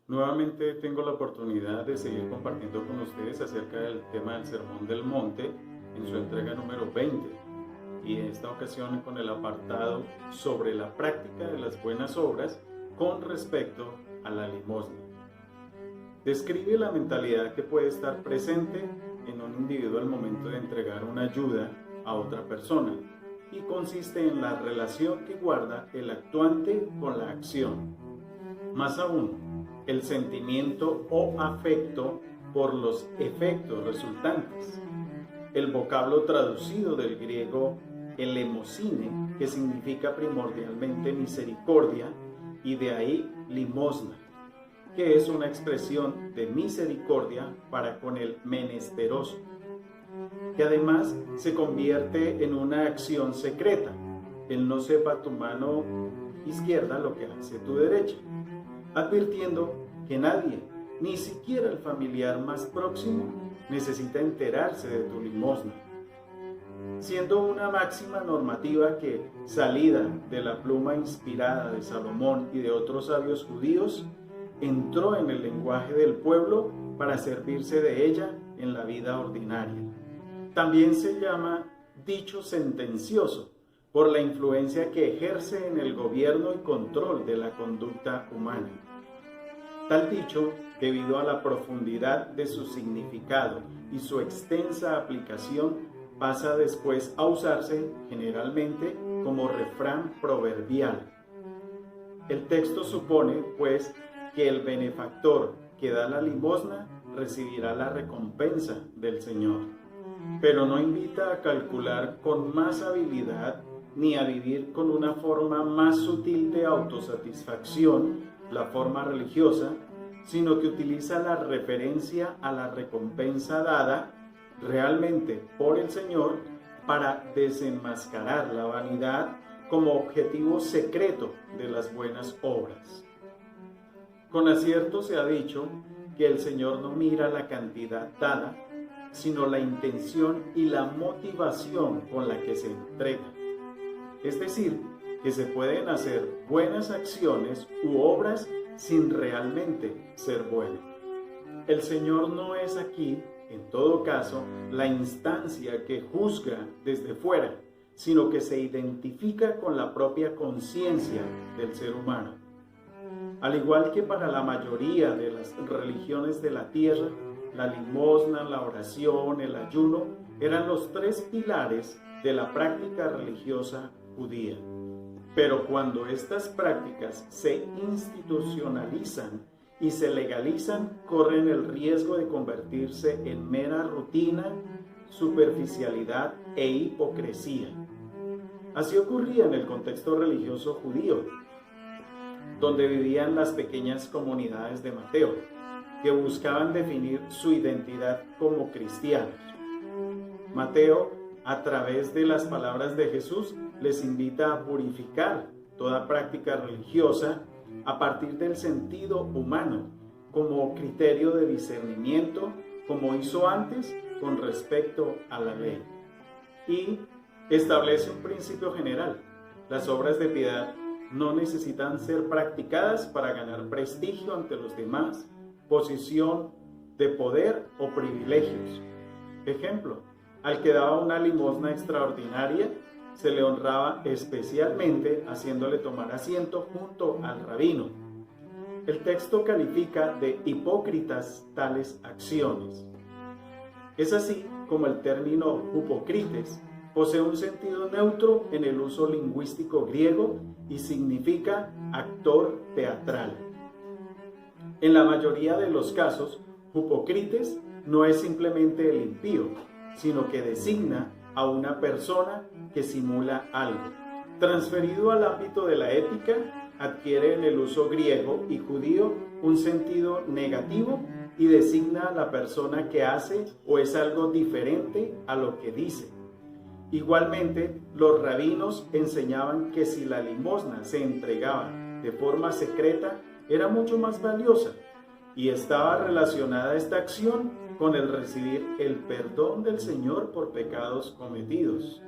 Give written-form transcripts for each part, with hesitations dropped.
Nuevamente tengo la oportunidad de seguir compartiendo con ustedes acerca del tema del Sermón del Monte en su entrega número 20 y en esta ocasión con el apartado sobre la práctica de las buenas obras con respecto a la limosna. Describe la mentalidad que puede estar presente en un individuo al momento de entregar una ayuda a otra persona y consiste en la relación que guarda el actuante con la acción. Más aún, el sentimiento o afecto por los efectos resultantes. El vocablo traducido del griego elemosine, que significa primordialmente misericordia, y de ahí limosna, que es una expresión de misericordia para con el menesteroso, que además se convierte en una acción secreta. El no sepa tu mano izquierda lo que hace tu derecha, advirtiendo que nadie, ni siquiera el familiar más próximo, necesita enterarse de tu limosna, siendo una máxima normativa que, salida de la pluma inspirada de Salomón y de otros sabios judíos, entró en el lenguaje del pueblo para servirse de ella en la vida ordinaria. También se llama dicho sentencioso por la influencia que ejerce en el gobierno y control de la conducta humana. Tal dicho, debido a la profundidad de su significado y su extensa aplicación, pasa después a usarse generalmente como refrán proverbial. El texto supone, pues, que el benefactor que da la limosna recibirá la recompensa del Señor, pero no invita a calcular con más habilidad ni a vivir con una forma más sutil de autosatisfacción la forma religiosa, sino que utiliza la referencia a la recompensa dada realmente por el Señor para desenmascarar la vanidad como objetivo secreto de las buenas obras. Con acierto se ha dicho que el Señor no mira la cantidad dada, sino la intención y la motivación con la que se entrega. Es decir, que se pueden hacer buenas acciones u obras sin realmente ser buenas. El Señor no es aquí, en todo caso, la instancia que juzga desde fuera, sino que se identifica con la propia conciencia del ser humano. Al igual que para la mayoría de las religiones de la tierra, la limosna, la oración, el ayuno eran los tres pilares de la práctica religiosa judía. Pero cuando estas prácticas se institucionalizan y se legalizan, corren el riesgo de convertirse en mera rutina, superficialidad e hipocresía. Así ocurría en el contexto religioso judío, donde vivían las pequeñas comunidades de Mateo, que buscaban definir su identidad como cristianos. Mateo, a través de las palabras de Jesús, les invita a purificar toda práctica religiosa a partir del sentido humano, como criterio de discernimiento, como hizo antes con respecto a la ley. Y establece un principio general: las obras de piedad no necesitan ser practicadas para ganar prestigio ante los demás, posición de poder o privilegios. Ejemplo: al que daba una limosna extraordinaria, se le honraba especialmente haciéndole tomar asiento junto al rabino. El texto califica de hipócritas tales acciones. Es así como el término hupócrites posee un sentido neutro en el uso lingüístico griego y significa actor teatral. En la mayoría de los casos, hupócrites no es simplemente el impío, sino que designa a una persona que simula algo. Transferido al ámbito de la ética, adquiere en el uso griego y judío un sentido negativo y designa a la persona que hace o es algo diferente a lo que dice. Igualmente, los rabinos enseñaban que si la limosna se entregaba de forma secreta, era mucho más valiosa, y estaba relacionada esta acción con el recibir el perdón del Señor por pecados cometidos.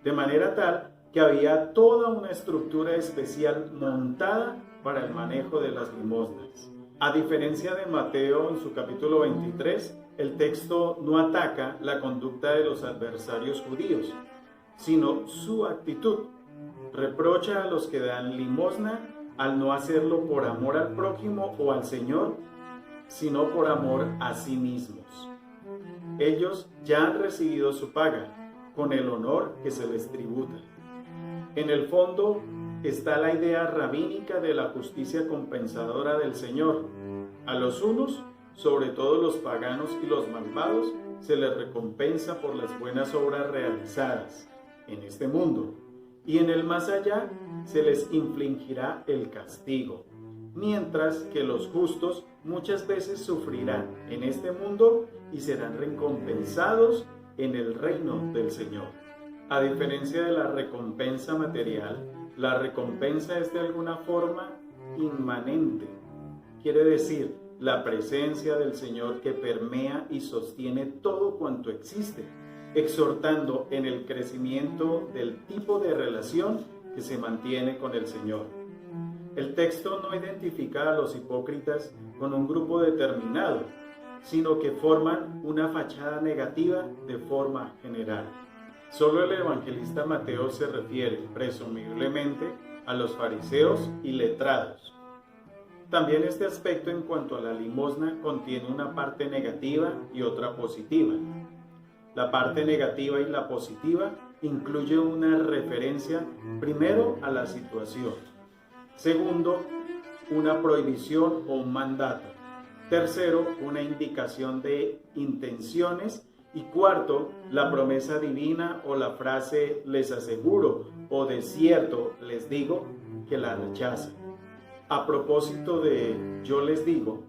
De manera tal que había toda una estructura especial montada para el manejo de las limosnas. A diferencia de Mateo en su capítulo 23, el texto no ataca la conducta de los adversarios judíos, sino su actitud. Reprocha a los que dan limosna al no hacerlo por amor al prójimo o al Señor, sino por amor a sí mismos. Ellos ya han recibido su paga, con el honor que se les tributa. En el fondo está la idea rabínica de la justicia compensadora del Señor. A los unos, sobre todo los paganos y los malvados, se les recompensa por las buenas obras realizadas en este mundo, y en el más allá se les infligirá el castigo, mientras que los justos muchas veces sufrirán en este mundo y serán recompensados en el reino del Señor. A diferencia de la recompensa material, la recompensa es de alguna forma inmanente. Quiere decir, la presencia del Señor que permea y sostiene todo cuanto existe, exhortando en el crecimiento del tipo de relación que se mantiene con el Señor. El texto no identifica a los hipócritas con un grupo determinado, sino que forman una fachada negativa de forma general. Solo el evangelista Mateo se refiere, presumiblemente, a los fariseos y letrados. También este aspecto en cuanto a la limosna contiene una parte negativa y otra positiva. La parte negativa y la positiva incluye una referencia, primero, a la situación. Segundo, una prohibición o un mandato. Tercero, una indicación de intenciones. Y cuarto, la promesa divina o la frase les aseguro o de cierto les digo, que la rechazan. A propósito de yo les digo,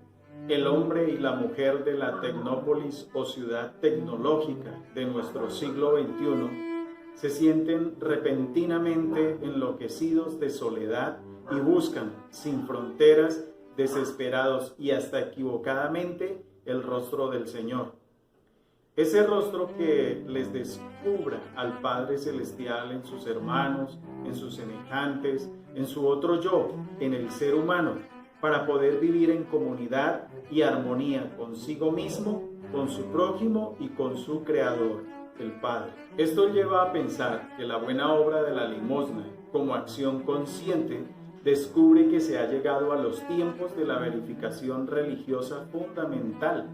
el hombre y la mujer de la tecnópolis o ciudad tecnológica de nuestro siglo XXI se sienten repentinamente enloquecidos de soledad y buscan, sin fronteras, desesperados y hasta equivocadamente, el rostro del Señor. Ese rostro que les descubra al Padre Celestial en sus hermanos, en sus semejantes, en su otro yo, en el ser humano, para poder vivir en comunidad y armonía consigo mismo, con su prójimo y con su Creador, el Padre. Esto lleva a pensar que la buena obra de la limosna, como acción consciente, descubre que se ha llegado a los tiempos de la verificación religiosa fundamental.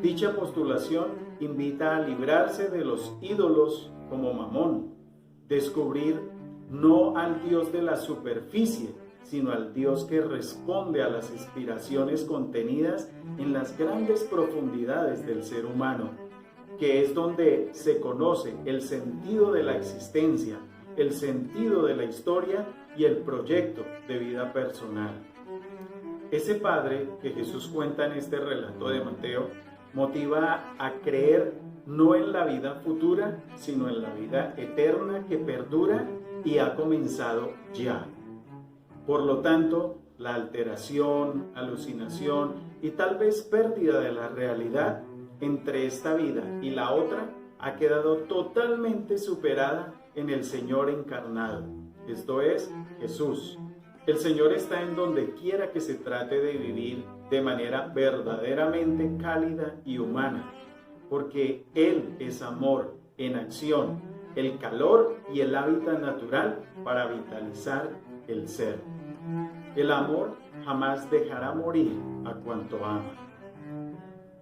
Dicha postulación invita a librarse de los ídolos como Mamón, descubrir no al Dios de la superficie, sino al Dios que responde a las inspiraciones contenidas en las grandes profundidades del ser humano, que es donde se conoce el sentido de la existencia, el sentido de la historia y el proyecto de vida personal. Ese Padre que Jesús cuenta en este relato de Mateo motiva a creer no en la vida futura, sino en la vida eterna que perdura y ha comenzado ya. Por lo tanto, la alteración, alucinación y tal vez pérdida de la realidad entre esta vida y la otra ha quedado totalmente superada en el Señor encarnado, esto es, Jesús. El Señor está en donde quiera que se trate de vivir de manera verdaderamente cálida y humana, porque Él es amor en acción, el calor y el hábitat natural para vitalizar el ser. El amor jamás dejará morir a cuanto ama.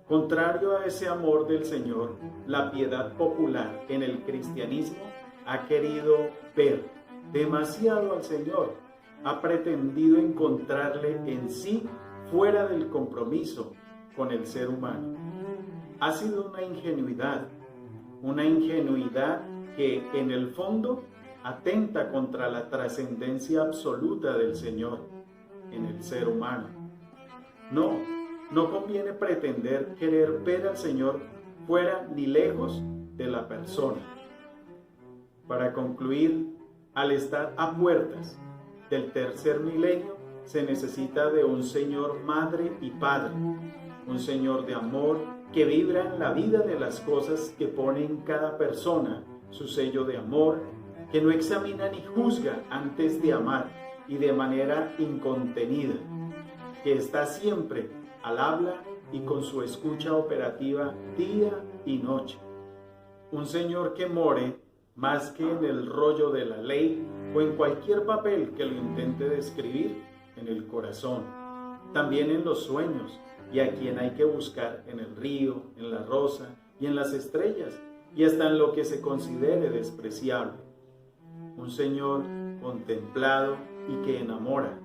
Contrario a ese amor del Señor, la piedad popular en el cristianismo ha querido ver demasiado al Señor, ha pretendido encontrarle en sí fuera del compromiso con el ser humano. Ha sido una ingenuidad que en el fondo atenta contra la trascendencia absoluta del Señor en el ser humano. No conviene pretender querer ver al Señor fuera ni lejos de la persona. Para concluir, al estar a puertas del tercer milenio, se necesita de un Señor Madre y Padre, un Señor de amor que vibra en la vida de las cosas que pone en cada persona su sello de amor, que no examina ni juzga antes de amar y de manera incontenida, que está siempre al habla y con su escucha operativa día y noche. Un Señor que more más que en el rollo de la ley o en cualquier papel que lo intente describir, en el corazón, también en los sueños, y a quien hay que buscar en el río, en la rosa y en las estrellas, y hasta en lo que se considere despreciable. Un Señor contemplado y que enamora,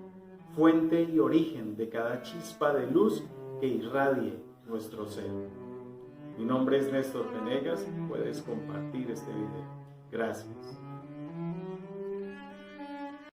fuente y origen de cada chispa de luz que irradie nuestro ser. Mi nombre es Néstor Venegas, puedes compartir este video. Gracias.